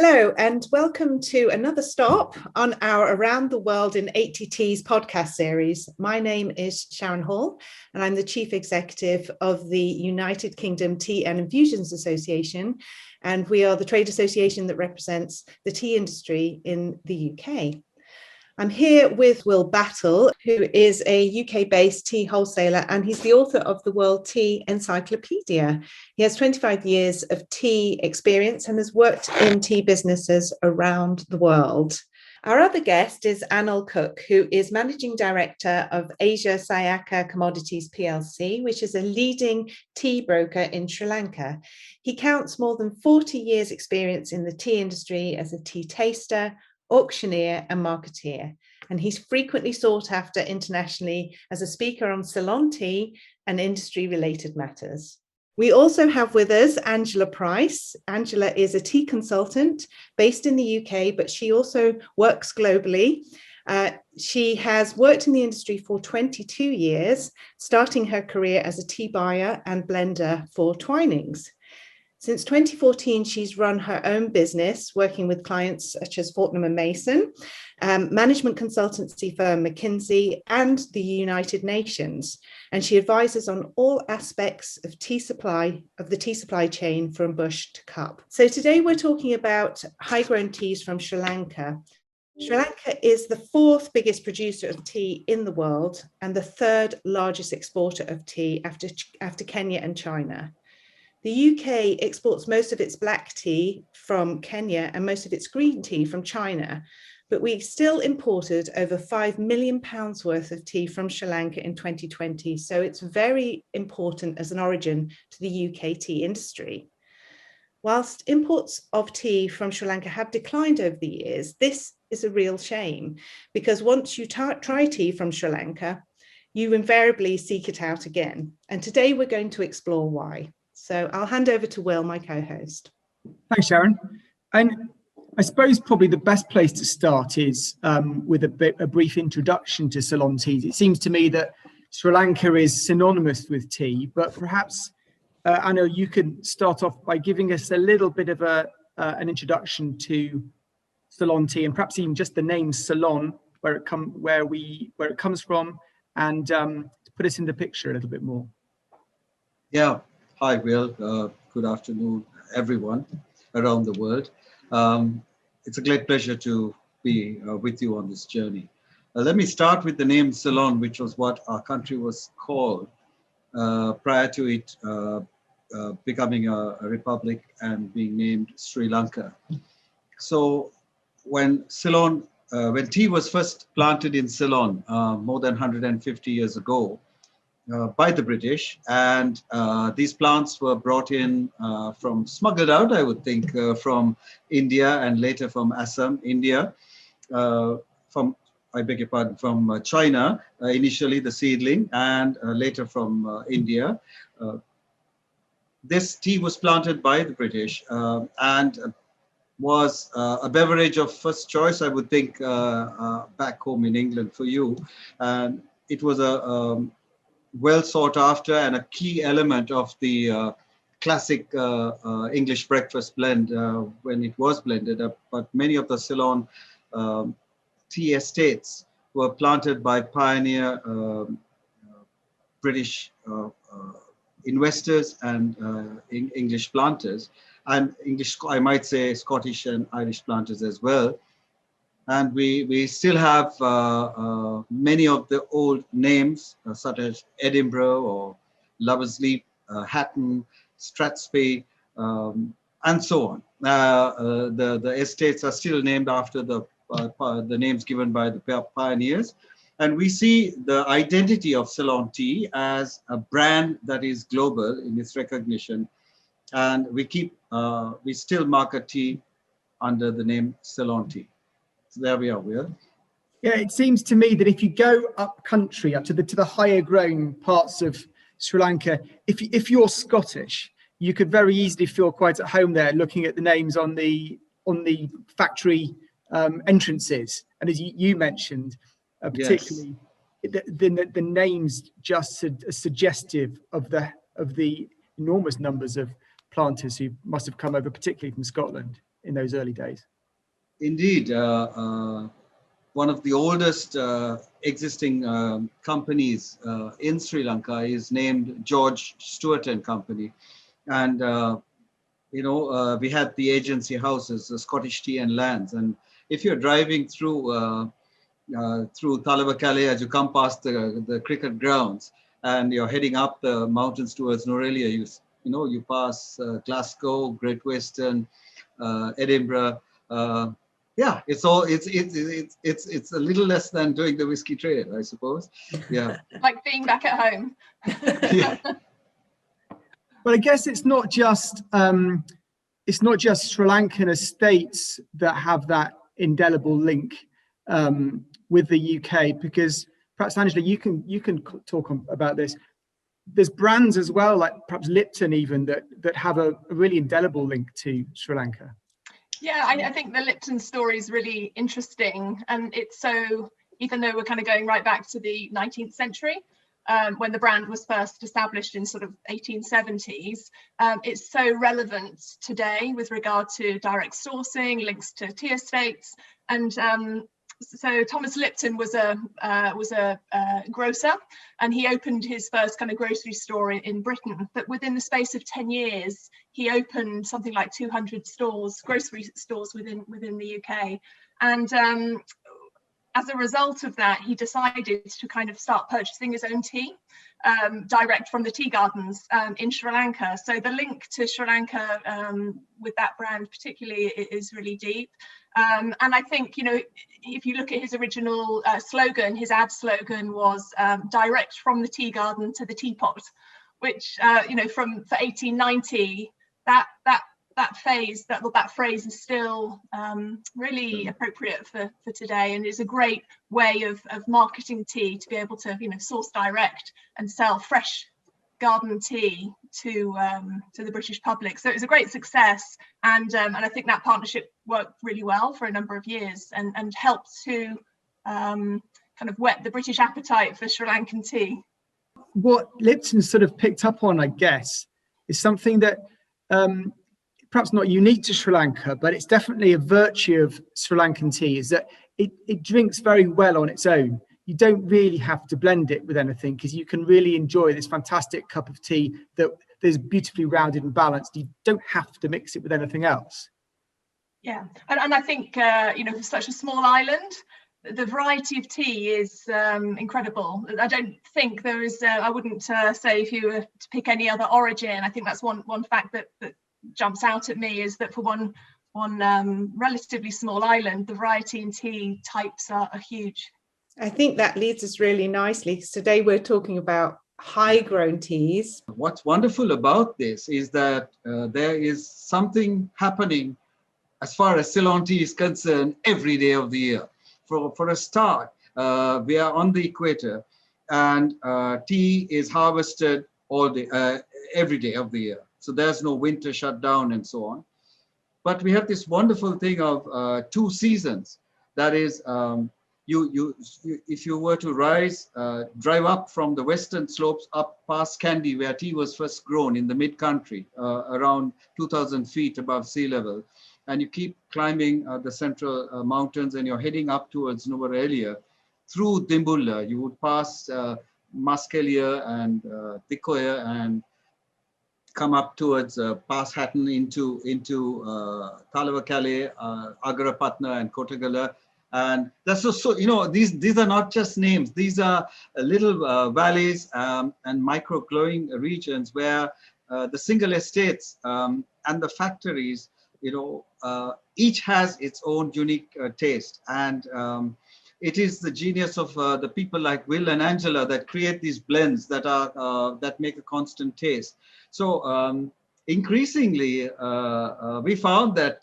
Hello and welcome to another stop on our Around the World in 80 Teas podcast series. My name is Sharon Hall and I'm the Chief Executive of the United Kingdom Tea and Infusions Association, and we are the trade association that represents the tea industry in the UK. I'm here with Will Battle, who is a UK-based tea wholesaler, and he's the author of the World Tea Encyclopedia. He has 25 years of tea experience and has worked in tea businesses around the world. Our other guest is Anil Cooke, who is Managing Director of Asia Sayaka Commodities PLC, which is a leading tea broker in Sri Lanka. He counts more than 40 years experience in the tea industry as a tea taster, auctioneer and marketeer, and he's frequently sought after internationally as a speaker on Ceylon tea and industry-related matters. We also have with us Angela Pryce. Angela is a tea consultant based in the UK, but she also works globally. She has worked in the industry for 22 years, starting her career as a tea buyer and blender for Twinings. Since 2014, she's run her own business, working with clients such as Fortnum & Mason, management consultancy firm McKinsey, and the United Nations. And she advises on all aspects of the tea supply chain from bush to cup. So today we're talking about high-grown teas from Sri Lanka. Sri Lanka is the fourth biggest producer of tea in the world and the third largest exporter of tea after Kenya and China. The UK exports most of its black tea from Kenya and most of its green tea from China, but we still imported over £5 million worth of tea from Sri Lanka in 2020. So it's very important as an origin to the UK tea industry. Whilst imports of tea from Sri Lanka have declined over the years, this is a real shame because once you try tea from Sri Lanka, you invariably seek it out again. And today we're going to explore why. So I'll hand over to Will, my co-host. Thanks, Sharon. And I suppose probably the best place to start is with a brief introduction to Ceylon teas. It seems to me that Sri Lanka is synonymous with tea, but perhaps, Anil, you can start off by giving us a little bit of an introduction to Ceylon tea, and perhaps even just the name Ceylon, where it comes from, and to put us in the picture a little bit more. Yeah. Hi, Will. Good afternoon, everyone around the world. It's a great pleasure to be with you on this journey. Let me start with the name Ceylon, which was what our country was called prior to it becoming a republic and being named Sri Lanka. So when tea was first planted in Ceylon more than 150 years ago, by the British, and these plants were brought in smuggled out, I would think, from India and later from Assam, India, from China, initially the seedling, and later from India. This tea was planted by the British and was a beverage of first choice, I would think, back home in England for you. And it was a well sought after and a key element of the classic English breakfast blend when it was blended. But many of the Ceylon tea estates were planted by pioneer British investors and English planters, and I might say Scottish and Irish planters as well. And we still have many of the old names, such as Edinburgh or Lover's Leap, Hatton, Strathspey, and so on. The estates are still named after the names given by the pioneers. And we see the identity of Ceylon tea as a brand that is global in its recognition. And we still market tea under the name Ceylon tea. So there we are, Will. Yeah, it seems to me that if you go up country, up to the higher grown parts of Sri Lanka, if you're Scottish, you could very easily feel quite at home there, looking at the names on the factory entrances. And as you mentioned, particularly yes, the names just suggestive of the enormous numbers of planters who must have come over, particularly from Scotland. in those early days. Indeed, one of the oldest existing companies in Sri Lanka is named George Stewart and Company, and we had the agency houses, Scottish Tea and Lands, and if you're driving through Talabakale as you come past the cricket grounds and you're heading up the mountains towards Nuwara Eliya, you pass Glasgow, Great Western, Edinburgh. It's a little less than doing the whiskey trade, I suppose. Yeah, like being back at home. Yeah. But I guess it's not just Sri Lankan estates that have that indelible link with the UK, because perhaps Angela, you can talk about this. There's brands as well, like perhaps Lipton even, that have a really indelible link to Sri Lanka. Yeah, I think the Lipton story is really interesting, and it's so, even though we're kind of going right back to the 19th century, when the brand was first established in sort of 1870s, it's so relevant today with regard to direct sourcing, links to tea estates, and so Thomas Lipton was a grocer, and he opened his first kind of grocery store in Britain. But within the space of 10 years, he opened something like 200 grocery stores within the UK. And as a result of that, he decided to kind of start purchasing his own tea direct from the tea gardens in Sri Lanka. So the link to Sri Lanka with that brand particularly is really deep. And I think, if you look at his original slogan, his ad slogan was direct from the tea garden to the teapot, which, for 1890, that phrase is still really appropriate for today, and is a great way of marketing tea, to be able to source direct and sell fresh garden tea to the British public. So it was a great success, and I think that partnership worked really well for a number of years, and helped to kind of whet the British appetite for Sri Lankan tea. What Lipton sort of picked up on, I guess, is something that perhaps not unique to Sri Lanka, but it's definitely a virtue of Sri Lankan tea, is that it drinks very well on its own. You don't really have to blend it with anything, because you can really enjoy this fantastic cup of tea that is beautifully rounded and balanced. You don't have to mix it with anything else. Yeah, and I think for such a small island, the variety of tea is incredible. I don't think there is. I wouldn't say if you were to pick any other origin. I think that's one fact that jumps out at me, is that for one relatively small island, the variety in tea types are huge. I think that leads us really nicely, because today we're talking about high-grown teas. What's wonderful about this is that there is something happening as far as Ceylon tea is concerned every day of the year. For a start, we are on the equator, and tea is harvested all day, every day of the year. So there's no winter shutdown and so on. But we have this wonderful thing of 2 seasons. That is, if you were to drive up from the western slopes up past Kandy, where tea was first grown in the mid-country, around 2,000 feet above sea level, and you keep climbing the central mountains, and you're heading up towards Nuwara Eliya, through Dimbulla, you would pass Maskelia and Tikoya, and come up towards past Hatton into Talawakale, Agarapatna and Kotagala. And that's so these are not just names. These are little valleys and micro-growing regions where the single estates and the factories, each has its own unique taste. And it is the genius of the people like Will and Angela that create these blends that make a constant taste. So increasingly, we found that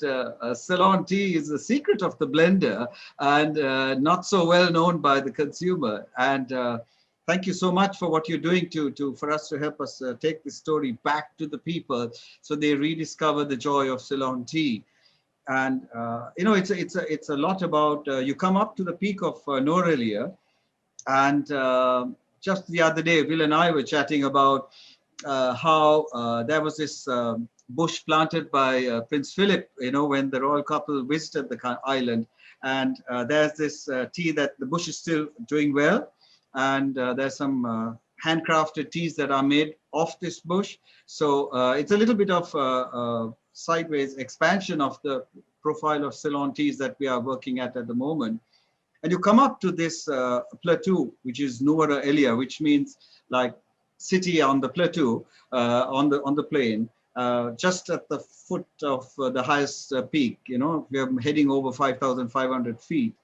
Ceylon tea is the secret of the blender, and not so well known by the consumer. And thank you so much for what you're doing for us to help us take this story back to the people, so they rediscover the joy of Ceylon tea. And it's a lot about you come up to the peak of Nuwara Eliya, and just the other day, Will and I were chatting about how there was this bush planted by Prince Philip, when the royal couple visited the island. And there's this tea that the bush is still doing well. And there's some handcrafted teas that are made off this bush. So it's a little bit of sideways expansion of the profile of Ceylon teas that we are working at the moment. And you come up to this plateau, which is Nuwara Eliya, which means like city on the plateau, on the plain, just at the foot of the highest peak. We are heading over 5,500 feet.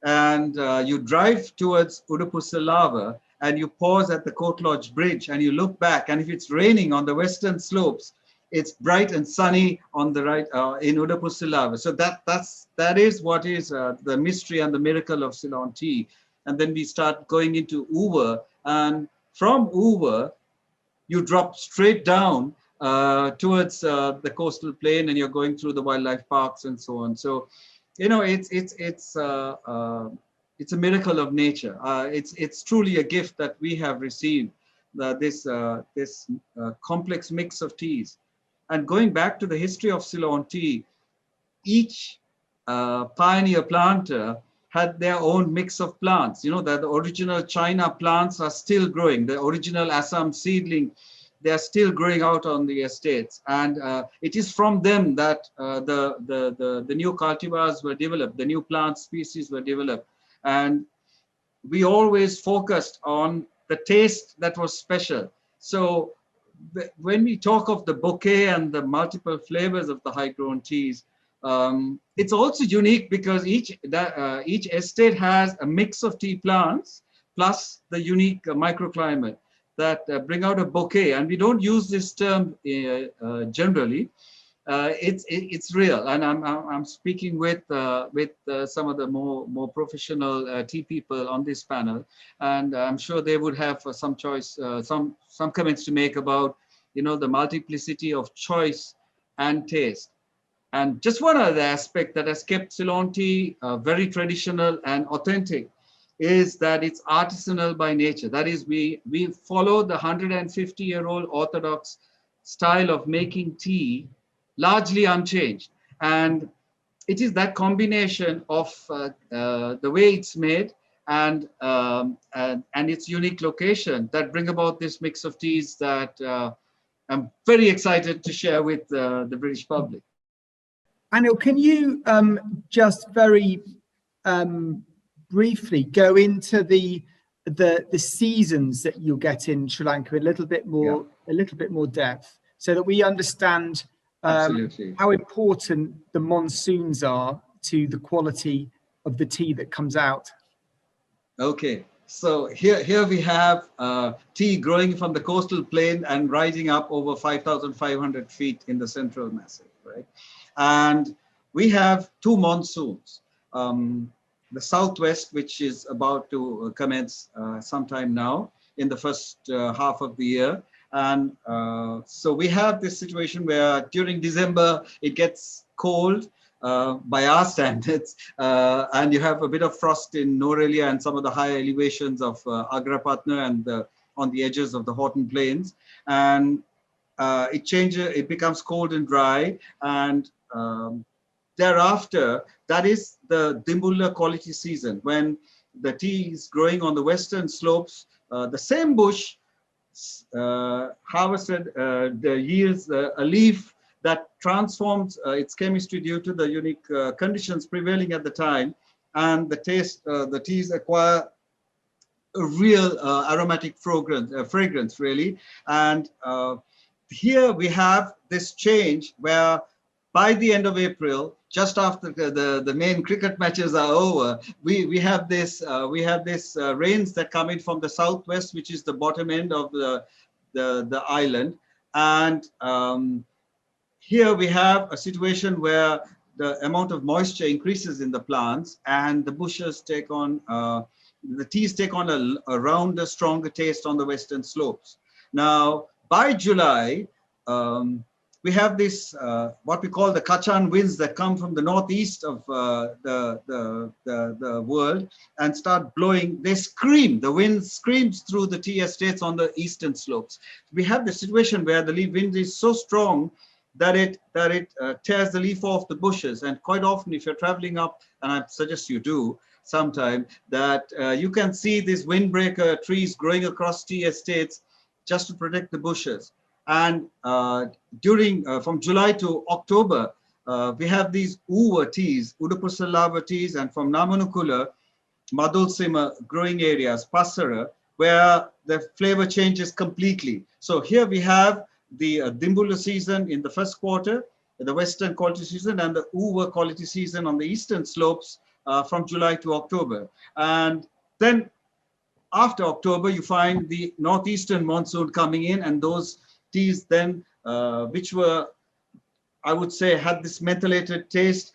And you drive towards Udapusalava and you pause at the Court Lodge Bridge and you look back, and if it's raining on the western slopes, it's bright and sunny on the right in Udapusalava. So that is what is the mystery and the miracle of Ceylon tea. And then we start going into Uva, and from Uva you drop straight down towards the coastal plain, and you're going through the wildlife parks and so on. So it's a miracle of nature. It's truly a gift that we have received, this complex mix of teas. And going back to the history of Ceylon tea, each pioneer planter had their own mix of plants. That the original China plants are still growing. The original Assam seedling, they are still growing out on the estates. And it is from them that the new cultivars were developed, the new plant species were developed. And we always focused on the taste that was special. So when we talk of the bouquet and the multiple flavors of the high-grown teas, it's also unique because each estate has a mix of tea plants plus the unique microclimate that bring out a bouquet. And we don't use this term generally. It's real, and I'm speaking with some of the more professional tea people on this panel, and I'm sure they would have some choice, some comments to make about the multiplicity of choice and taste. And just one other aspect that has kept Ceylon tea very traditional and authentic is that it's artisanal by nature. That is, we follow the 150-year-old orthodox style of making tea, largely unchanged. And it is that combination of the way it's made and its unique location that bring about this mix of teas that I'm very excited to share with the British public. Anil, can you just very briefly go into the seasons that you'll get in Sri Lanka a little bit more depth, so that we understand how important the monsoons are to the quality of the tea that comes out? Okay, so here we have tea growing from the coastal plain and rising up over 5,500 feet in the Central Massif, right? And we have two monsoons. The southwest, which is about to commence sometime now in the first half of the year. And so we have this situation where during December, it gets cold by our standards, and you have a bit of frost in Nuwara Eliya and some of the higher elevations of Agrapatna and on the edges of the Horton Plains. And it changes, it becomes cold and dry. And thereafter, that is the Dimbulla quality season, when the tea is growing on the western slopes. The same bush harvested yields a leaf that transforms its chemistry due to the unique conditions prevailing at the time, and the teas acquire a real aromatic fragrance really. And here we have this change where by the end of April, just after the main cricket matches are over, we have this rains that come in from the southwest, which is the bottom end of the island. And here we have a situation where the amount of moisture increases in the plants, and the bushes take on, the teas take on a rounder, stronger taste on the western slopes. Now, by July, we have this, what we call the Kachan winds that come from the northeast of the world and start blowing. They scream, the wind screams through the tea estates on the eastern slopes. We have the situation where the wind is so strong that it tears the leaf off the bushes. And quite often, if you're traveling up, and I suggest you do sometime, that you can see these windbreaker trees growing across tea estates just to protect the bushes. And during from July to October, we have these Uva teas, Udupusallava teas, and from Namanukula, Madulsima growing areas, Passara, where the flavor changes completely. So here we have the Dimbula season in the first quarter, the western quality season, and the Uva quality season on the eastern slopes from July to October. And then after October, you find the northeastern monsoon coming in, and those teas then, which were, I would say, had this methylated taste,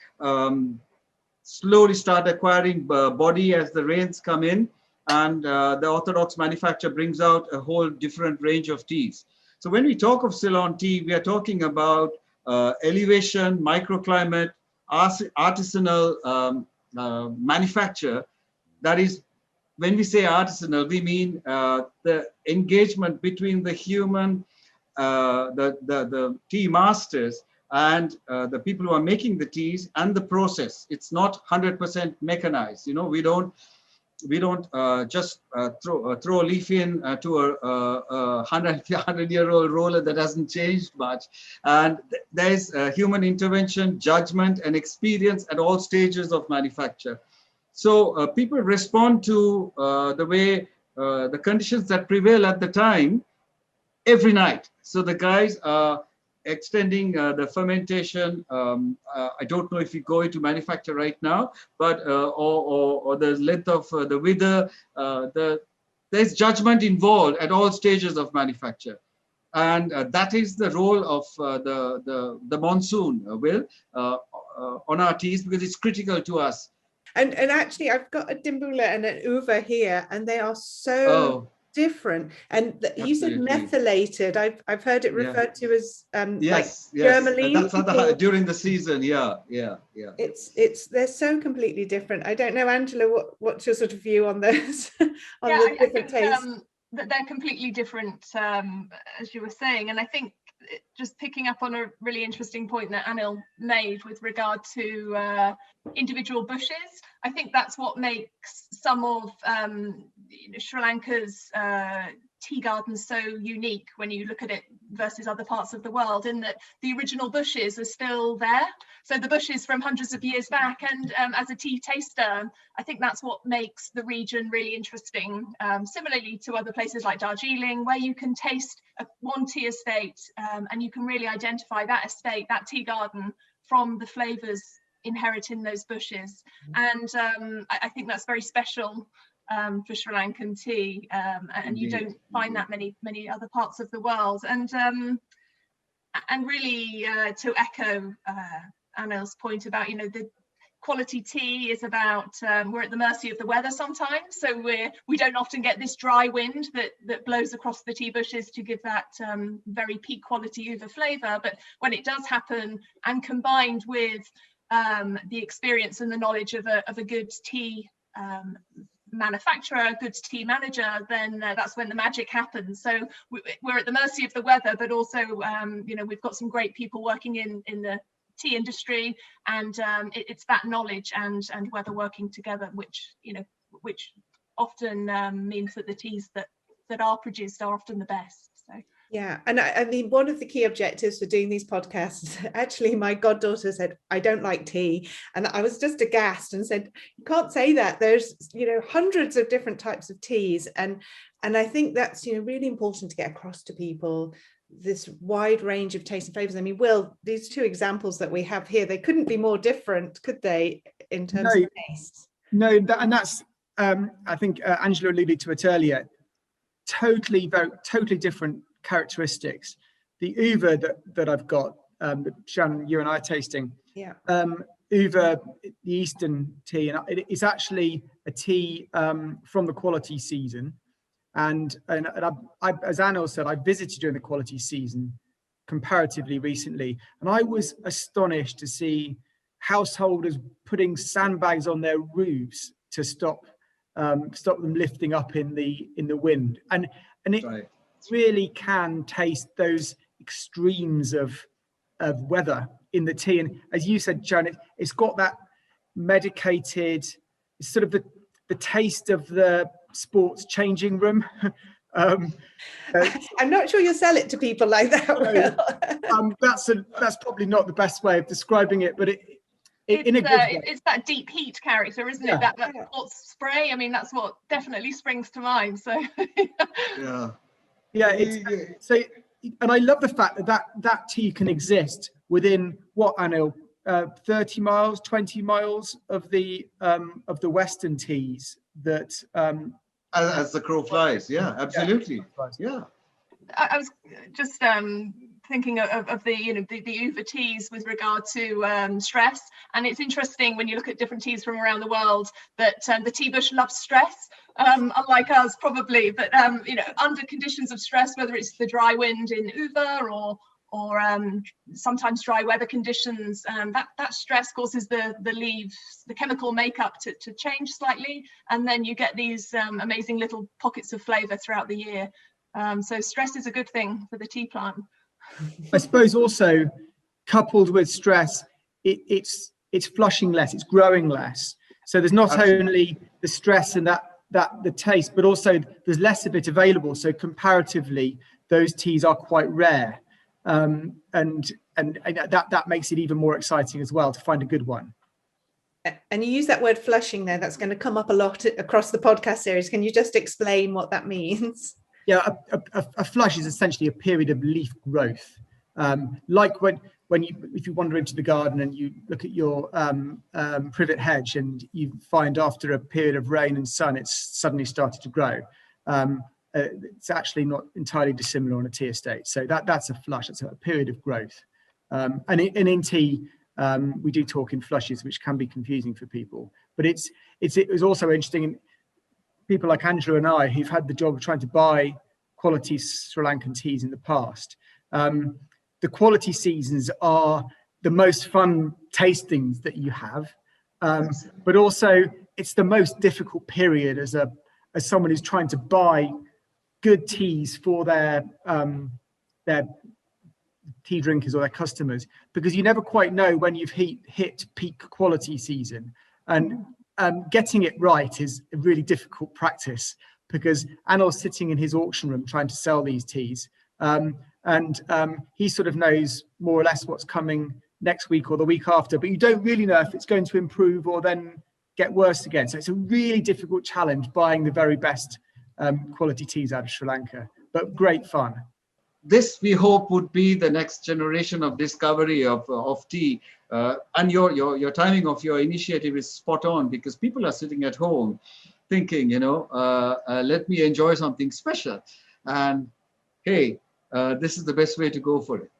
slowly start acquiring body as the rains come in, and the orthodox manufacturer brings out a whole different range of teas. So when we talk of Ceylon tea, we are talking about elevation, microclimate, artisanal manufacture. That is, when we say artisanal, we mean the engagement between the human, the tea masters, and the people who are making the teas, and the process. It's not 100% mechanized. You know, we don't just throw a leaf in to a 100-year-old roller that hasn't changed much. And there's human intervention, judgment, and experience at all stages of manufacture. So people respond to the way the conditions that prevail at the time every night. So the guys are extending the fermentation. I don't know if you go into manufacture right now, but or the length of the wither. There's judgment involved at all stages of manufacture, and that is the role of the monsoon, on our teas, because it's critical to us. And actually, I've got a Dimbula and an Uva here, and they are so different. And you said methylated. I've heard it referred to as yes, like germaline. That's during the season. Yeah. They're so completely different. I don't know, Angela, what's your sort of view on those? I think that they're completely different, as you were saying. And I think just picking up on a really interesting point that Anil made with regard to individual bushes, I think that's what makes some of Sri Lanka's tea gardens so unique when you look at it versus other parts of the world, in that the original bushes are still there. So the bushes from hundreds of years back, and as a tea taster, I think that's what makes the region really interesting. Similarly to other places like Darjeeling, where you can taste one tea estate and you can really identify that estate, that tea garden, from the flavors inherent in those bushes. And I think that's very special for Sri Lankan tea, and you don't find that many other parts of the world. And really to echo Anil's point about, the quality tea is about, we're at the mercy of the weather sometimes, so we don't often get this dry wind that blows across the tea bushes to give that very peak quality Uva flavor. But when it does happen, and combined with the experience and the knowledge of a good tea manufacturer, a good tea manager, then that's when the magic happens. So we're at the mercy of the weather, but also we've got some great people working in the tea industry, and it's that knowledge and weather working together, which often means that the teas that are produced are often the best. So yeah, and I mean, one of the key objectives for doing these podcasts, actually, my goddaughter said, I don't like tea. And I was just aghast and said, you can't say that. There's, hundreds of different types of teas. And I think that's, really important to get across to people, this wide range of tastes and flavors. I mean, Will, these two examples that we have here, they couldn't be more different, could they, in terms of tastes? No, and that's, I think Angela alluded to it earlier, totally different characteristics. The Uva that I've got, that Sharon, you and I are tasting, Uva, the Eastern tea, and it's actually a tea from the quality season. And I, as Anil said, I visited during the quality season comparatively recently, and I was astonished to see householders putting sandbags on their roofs to stop them lifting up in the wind, and it really can taste those extremes of of weather in the tea. And as you said, Sharon, it's got that medicated, it's sort of the taste of the sports changing room. I'm not sure you'll sell it to people like that, Will. That's probably not the best way of describing it, but in a good way. It's that deep heat character, isn't it? That sports spray. I mean, that's what definitely springs to mind. So So, and I love the fact that tea can exist within what, Anil, 30 miles, 20 miles of the Western teas that. As the crow flies, yeah, absolutely, yeah. I was just thinking of the uva teas with regard to stress, and it's interesting when you look at different teas from around the world that the tea bush loves stress, unlike us probably, but under conditions of stress, whether it's the dry wind in uva or sometimes dry weather conditions, that stress causes the leaves, the chemical makeup to change slightly, and then you get these amazing little pockets of flavour throughout the year. So stress is a good thing for the tea plant. I suppose also coupled with stress, it's flushing less, it's growing less. So there's not only the stress and that the taste, but also there's less of it available. So comparatively, those teas are quite rare. And that makes it even more exciting as well to find a good one. And you use that word flushing there. That's going to come up a lot across the podcast series. Can you just explain what that means? Yeah, a flush is essentially a period of leaf growth. Like if you wander into the garden and you look at your privet hedge and you find after a period of rain and sun, it's suddenly started to grow. It's actually not entirely dissimilar on a tea estate. So that's a flush. It's a period of growth. And in tea, we do talk in flushes, which can be confusing for people. But it was also interesting in people like Angela and I, who've had the job of trying to buy quality Sri Lankan teas in the past. The quality seasons are the most fun tastings that you have, but also it's the most difficult period as someone who's trying to buy good teas for their tea drinkers or their customers, because you never quite know when you've hit peak quality season, and getting it right is a really difficult practice, because Anil's sitting in his auction room trying to sell these teas, and he sort of knows more or less what's coming next week or the week after, but you don't really know if it's going to improve or then get worse again. So it's a really difficult challenge buying the very best quality teas out of Sri Lanka, but great fun. This, we hope, would be the next generation of discovery of tea. And your timing of your initiative is spot on, because people are sitting at home thinking, let me enjoy something special. And hey, this is the best way to go for it.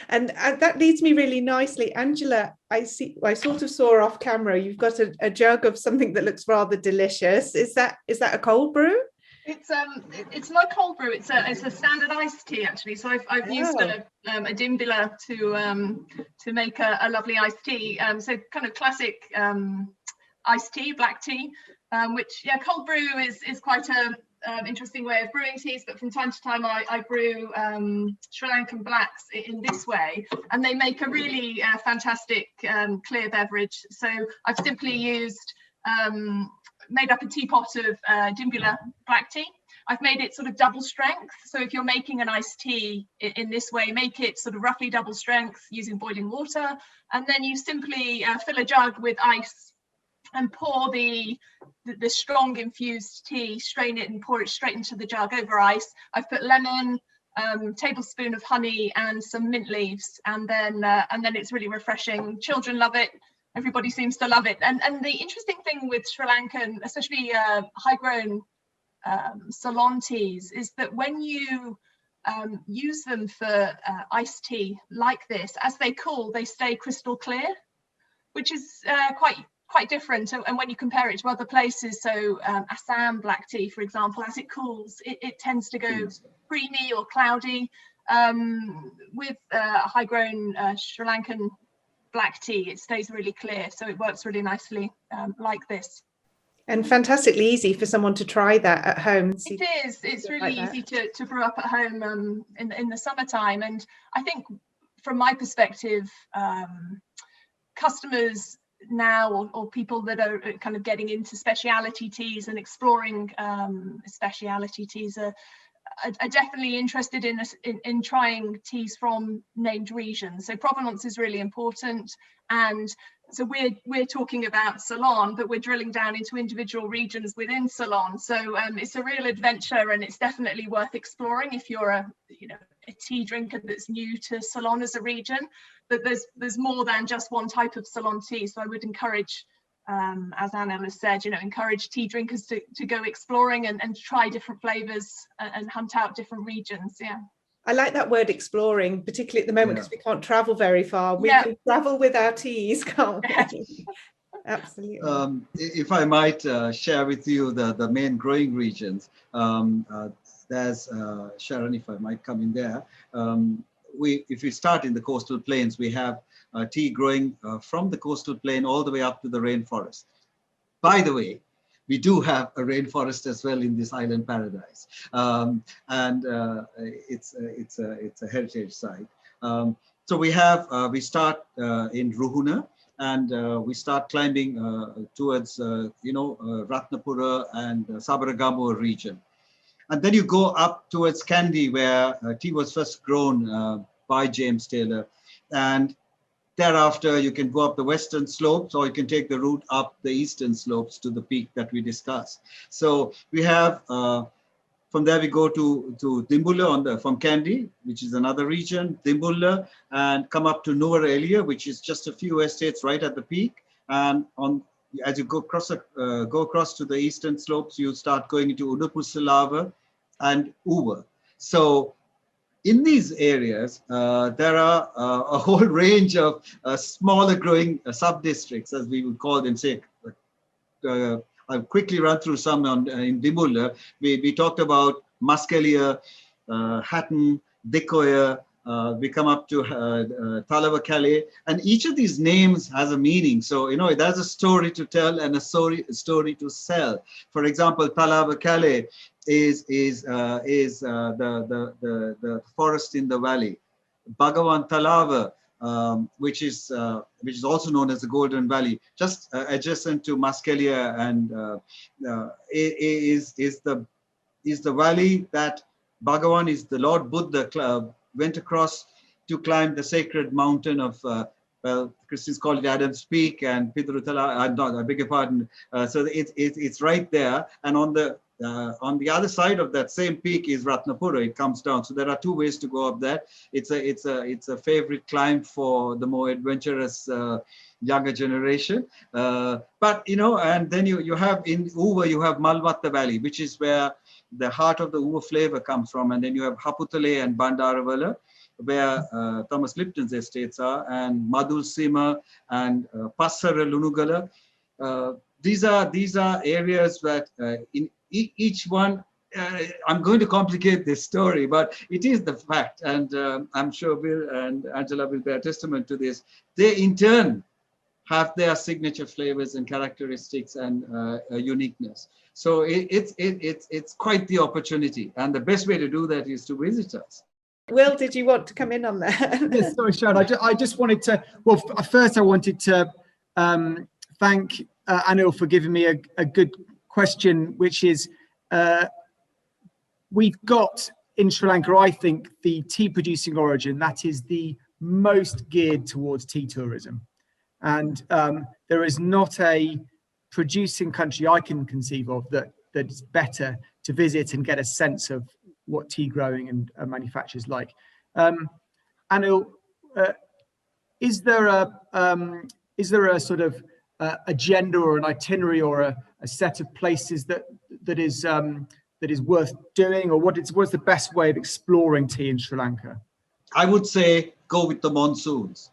And that leads me really nicely. Angela, I sort of saw off camera, you've got a jug of something that looks rather delicious. Is that a cold brew? It's not cold brew. It's a standard iced tea, actually. So I've used a dimbila to make a lovely iced tea. So kind of classic iced tea, black tea, which cold brew is quite a interesting way of brewing teas. But from time to time, I brew Sri Lankan blacks in this way, and they make a really fantastic clear beverage. So I've simply used made up a teapot of dimbila black tea. I've made it sort of double strength. So if you're making an iced tea in this way, make it sort of roughly double strength using boiling water. And then you simply fill a jug with ice and pour the strong infused tea, strain it and pour it straight into the jug over ice. I've put lemon, tablespoon of honey and some mint leaves. And then it's really refreshing. Children love it. Everybody seems to love it. And the interesting thing with Sri Lankan, especially high-grown Ceylon teas, is that when you use them for iced tea like this, as they cool, they stay crystal clear, which is quite different. And when you compare it to other places, so Assam black tea, for example, as it cools, it tends to go creamy or cloudy. With high-grown Sri Lankan black tea, it stays really clear, so it works really nicely like this. And fantastically easy for someone to try that at home. It is. It's really easy to brew up at home in the summertime. And I think from my perspective, customers now, or people that are kind of getting into specialty teas and exploring specialty teas are definitely interested in trying teas from named regions. So provenance is really important, and so we're talking about Ceylon, but we're drilling down into individual regions within Ceylon. So it's a real adventure, and it's definitely worth exploring if you're a tea drinker that's new to Ceylon as a region. But there's more than just one type of Ceylon tea. So I would encourage, as Anil has said, encourage tea drinkers to go exploring and try different flavors and hunt out different regions. Yeah. I like that word exploring, particularly at the moment, because we can't travel very far. We Yeah. can travel with our teas, can't we? Absolutely. If I might share with you the main growing regions, there's Sharon, if I might come in there. If we start in the coastal plains, we have tea growing from the coastal plain all the way up to the rainforest. By the way, we do have a rainforest as well in this island paradise, and it's a heritage site. So we start in Ruhuna, and we start climbing towards Ratnapura and Sabaragamuwa region. And then you go up towards Kandy, where tea was first grown by James Taylor. And thereafter, you can go up the western slopes, or you can take the route up the eastern slopes to the peak that we discussed. So we have, from there we go to Dimbulla from Kandy, which is another region, Dimbulla, and come up to Nuwara Eliya, which is just a few estates right at the peak. And as you go across to the eastern slopes, you start going into Udapusalava and Uva. So in these areas, there are a whole range of smaller growing sub-districts, as we would call them. Say, I'll quickly run through some in Dimbulla. We talked about Muskelia, Hatton, Dikoya. We come up to Talava Calais, and each of these names has a meaning. So, there's a story to tell and a story to sell. For example, Talava Calais is the forest in the valley. Bhagavan Talava, which is also known as the Golden Valley, just adjacent to Muskelia, and is the valley that Bhagavan, is the Lord Buddha, went across to climb the sacred mountain of, Christians call it Adam's Peak, and Pidrutala, I beg your pardon. So it's right there, and on the other side of that same peak is Ratnapura. It comes down. So there are two ways to go up there. It's a favorite climb for the more adventurous younger generation. But and then you have in Uva, you have Malvatta Valley, which is where the heart of the Uva flavor comes from. And then you have Haputale and Bandaravala, where Thomas Lipton's estates are, and Madhulsima and Passara Lunugala. These are areas that in each one, I'm going to complicate this story, but it is the fact, and I'm sure Bill and Angela will bear testament to this. They in turn have their signature flavors and characteristics and uniqueness. So it's quite the opportunity, and the best way to do that is to visit us. Will, did you want to come in on that? Yes, sorry, Sharon. I just wanted to. Well, first I wanted to thank Anil for giving me a good question, which is we've got in Sri Lanka, I think, the tea producing origin that is the most geared towards tea tourism, and there is not a producing country I can conceive of that is better to visit and get a sense of what tea growing and manufacture is like. Anil, is there a sort of agenda or an itinerary or a set of places that is worth doing, or what's the best way of exploring tea in Sri Lanka? I would say go with the monsoons.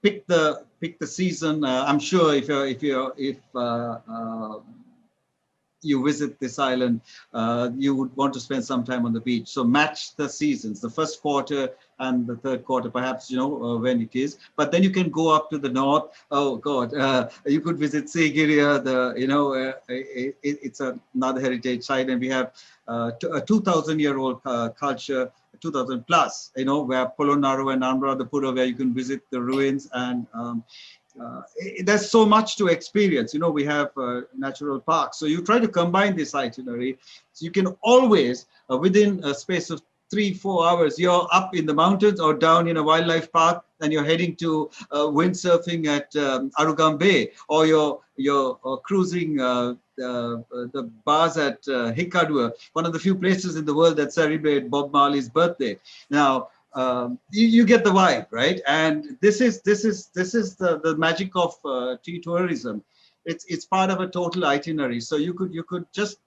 Pick the season. I'm sure if you visit this island, you would want to spend some time on the beach. So match the seasons. The first quarter, and the third quarter, perhaps, when it is. But then you can go up to the north. Oh God, you could visit Sigiriya. It's another heritage site, and we have a 2,000-year-old culture, 2,000 plus. Where Polonnaru and Anuradhapura, where you can visit the ruins, and there's so much to experience. We have natural parks. So you try to combine this itinerary. So you can always, within a space of 3-4 hours, you're up in the mountains or down in a wildlife park, and you're heading to windsurfing at Arugam Bay, or you're cruising the bars at Hikkaduwa, one of the few places in the world that celebrate Bob Marley's birthday. Now, you get the vibe, right? And this is the magic of tea tourism. It's part of a total itinerary. So you could just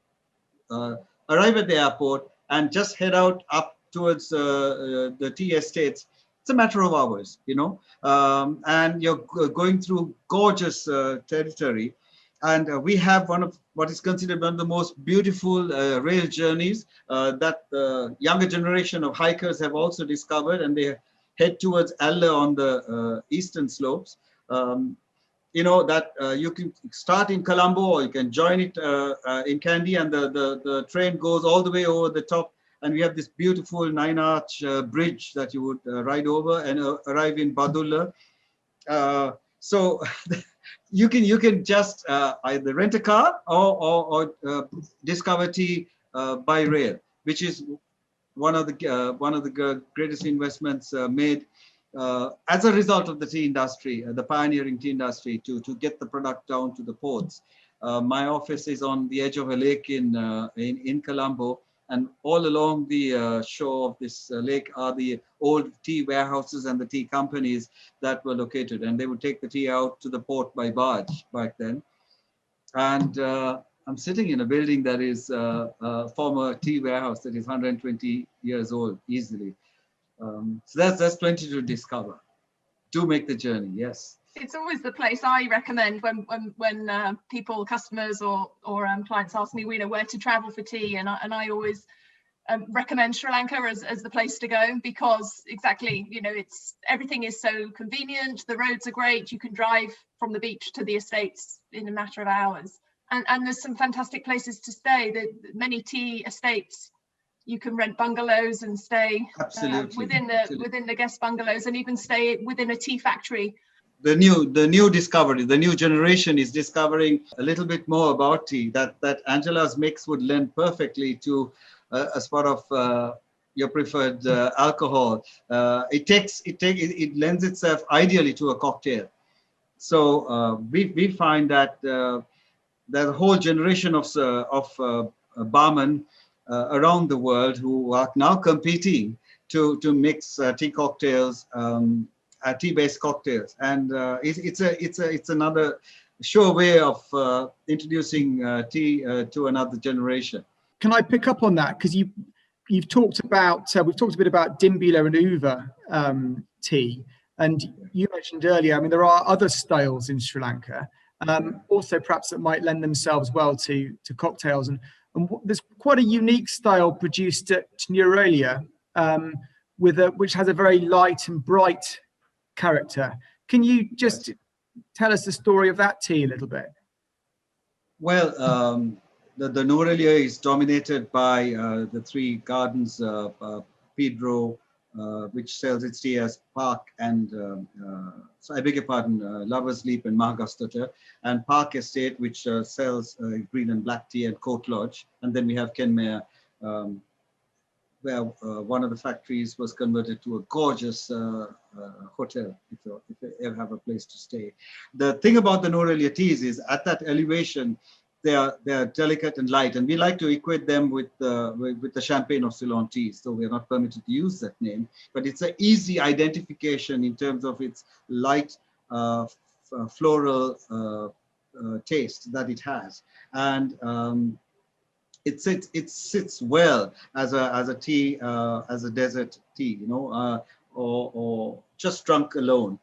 arrive at the airport and just head out up towards the tea estates. It's a matter of hours, and you're going through gorgeous territory. And we have one of what is considered one of the most beautiful rail journeys that the younger generation of hikers have also discovered, and they head towards Alla on the eastern slopes. You can start in Colombo, or you can join it in Kandy, and the train goes all the way over the top. And we have this beautiful 9-arch bridge that you would ride over and arrive in Badulla. So you can just either rent a car or discover tea by rail, which is one of the greatest investments made as a result of the tea industry, the pioneering tea industry, to get the product down to the ports. My office is on the edge of a lake in Colombo. And all along the shore of this lake are the old tea warehouses and the tea companies that were located. And they would take the tea out to the port by barge back then. And I'm sitting in a building that is a former tea warehouse that is 120 years old, easily. So that's plenty to discover. Do make the journey, yes. It's always the place I recommend when people, customers or clients ask me, where to travel for tea, and I always recommend Sri Lanka as the place to go, because exactly, everything is so convenient. The roads are great. You can drive from the beach to the estates in a matter of hours, and there's some fantastic places to stay. Many tea estates, you can rent bungalows and stay within the guest bungalows, and even stay within a tea factory. The new discovery, the new generation is discovering a little bit more about tea that Angela's mix would lend perfectly to a spot of your preferred alcohol. It lends itself ideally to a cocktail. So we find that there's a whole generation of barmen around the world who are now competing to mix tea cocktails. Tea-based cocktails, and it's another sure way of introducing tea to another generation. Can I pick up on that, because you've talked about we've talked a bit about Dimbila and Uva tea, and you mentioned earlier, I mean, there are other styles in Sri Lanka, also perhaps that might lend themselves well to cocktails, and there's quite a unique style produced at Nuwara Eliya, which has a very light and bright character. Can you just tell us the story of that tea a little bit? Well, the Nuwara Eliya is dominated by the three gardens, Pedro, which sells its tea as Park, and so I beg your pardon, Lover's Leap and Mahagastota, and Park Estate, which sells green and black tea, and Court Lodge, and then we have Kenmare, where one of the factories was converted to a gorgeous hotel, if you ever have a place to stay. The thing about the Nuwara Eliya teas is, at that elevation, they are delicate and light, and we like to equate them with the champagne of Ceylon teas. So we are not permitted to use that name, but it's an easy identification in terms of its light floral taste that it has, and it sits well as a tea, as a desert tea, or just drunk alone.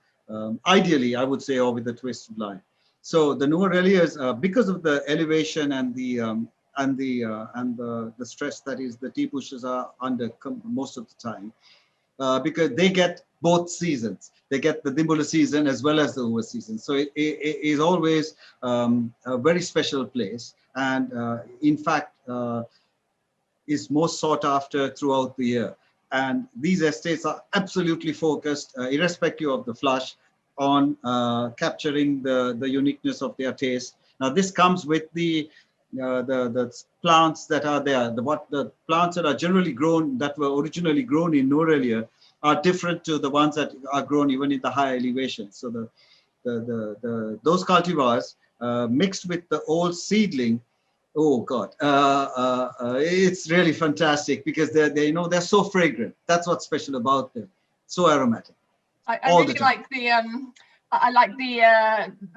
Ideally, I would say, or with a twist of lime. So the Nuwara Eliya, because of the elevation and the stress that is the tea bushes are under most of the time, because they get both seasons. They get the Dimbula season as well as the Uva season. So it is always a very special place. And in fact, is most sought after throughout the year. And these estates are absolutely focused, irrespective of the flush, on capturing the uniqueness of their taste. Now, this comes with the plants that are there. The plants that are generally grown, that were originally grown in Nuwara Eliya, are different to the ones that are grown even in the high elevations. So those cultivars mixed with the old seedling, oh God, it's really fantastic because they're so fragrant. That's what's special about them. So aromatic. I really like the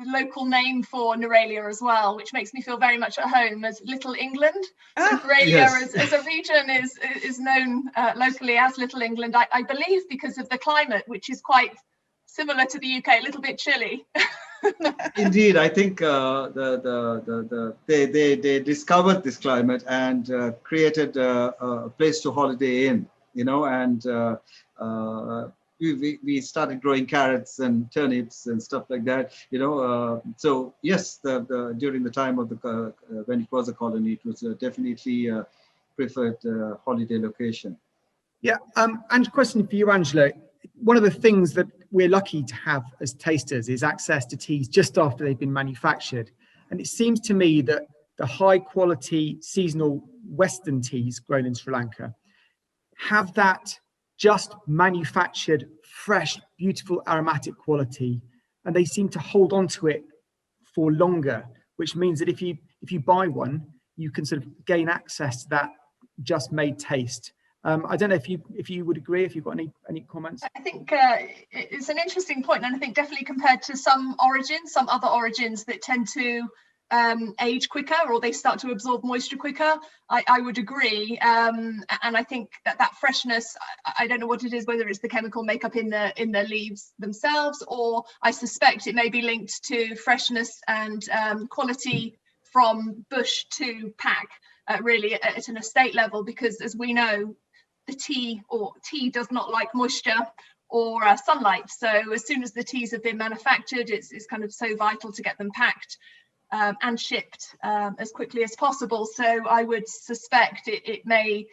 local name for Nuwara Eliya as well, which makes me feel very much at home as Little England. So Nuwara Eliya as a region is known locally as Little England, I believe, because of the climate, which is quite similar to the UK, a little bit chilly. Indeed, I think they discovered this climate and created a place to holiday in, and we started growing carrots and turnips and stuff like that, so yes, during the time of when it was a colony, it was definitely a preferred holiday location. Yeah, and question for you, Angela. One of the things that we're lucky to have as tasters is access to teas just after they've been manufactured. And it seems to me that the high quality seasonal Western teas grown in Sri Lanka have that just manufactured, fresh, beautiful aromatic quality, and they seem to hold on to it for longer, which means that if you buy one, you can sort of gain access to that just made taste. I don't know if you would agree, if you've got any comments. I think it's an interesting point, and I think definitely compared to some other origins that tend to age quicker, or they start to absorb moisture quicker, I would agree. And I think that freshness, I don't know what it is, whether it's the chemical makeup in the leaves themselves, or I suspect it may be linked to freshness and quality from bush to pack, really at an estate level, because as we know, the tea does not like moisture or sunlight. So as soon as the teas have been manufactured, it's kind of so vital to get them packed and shipped as quickly as possible. So I would suspect it may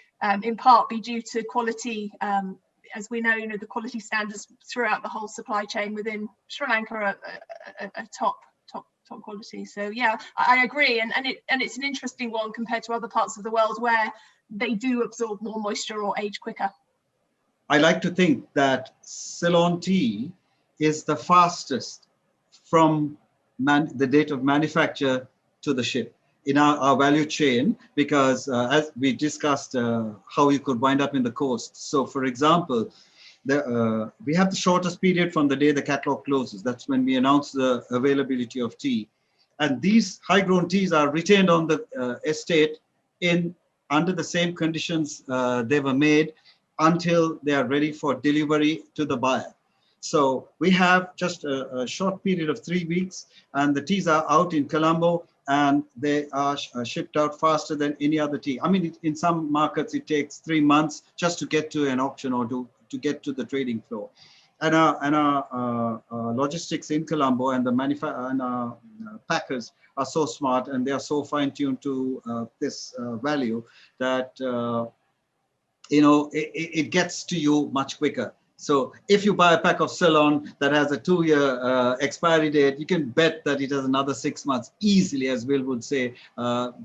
in part be due to quality. As we know, the quality standards throughout the whole supply chain within Sri Lanka are top quality. So yeah, I agree, and it's an interesting one compared to other parts of the world where they do absorb more moisture or age quicker. I like to think that Ceylon tea is the fastest from the date of manufacture to the ship in our value chain, because as we discussed how you could wind up in the coast. So for example, we have the shortest period from the day the catalog closes. That's when we announce the availability of tea. And these high-grown teas are retained on the estate under the same conditions they were made until they are ready for delivery to the buyer. So we have just a short period of 3 weeks, and the teas are out in Colombo, and they are shipped out faster than any other tea. I mean, in some markets, it takes 3 months just to get to an auction or to get to the trading floor. And our logistics in Colombo and the packers are so smart, and they are so fine-tuned to this value that it gets to you much quicker. So if you buy a pack of Ceylon that has a 2-year expiry date, you can bet that it has another 6 months easily, as Will would say,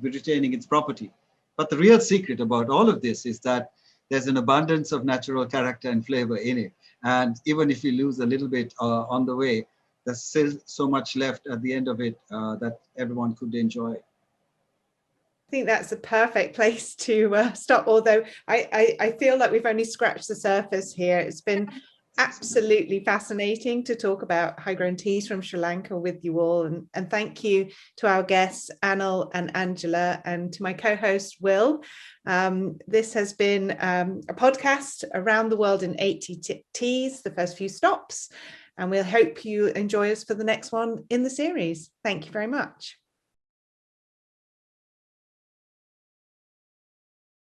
retaining its property. But the real secret about all of this is that there's an abundance of natural character and flavor in it. And even if you lose a little bit on the way, there's still so much left at the end of it that everyone could enjoy. I think that's a perfect place to stop, although I feel like we've only scratched the surface here. It's been absolutely fascinating to talk about high-grown teas from Sri Lanka with you all, and thank you to our guests Anil and Angela, and to my co-host Will. This has been a podcast around the world in 80 teas, the first few stops, and we'll hope you enjoy us for the next one in the series. Thank you very much.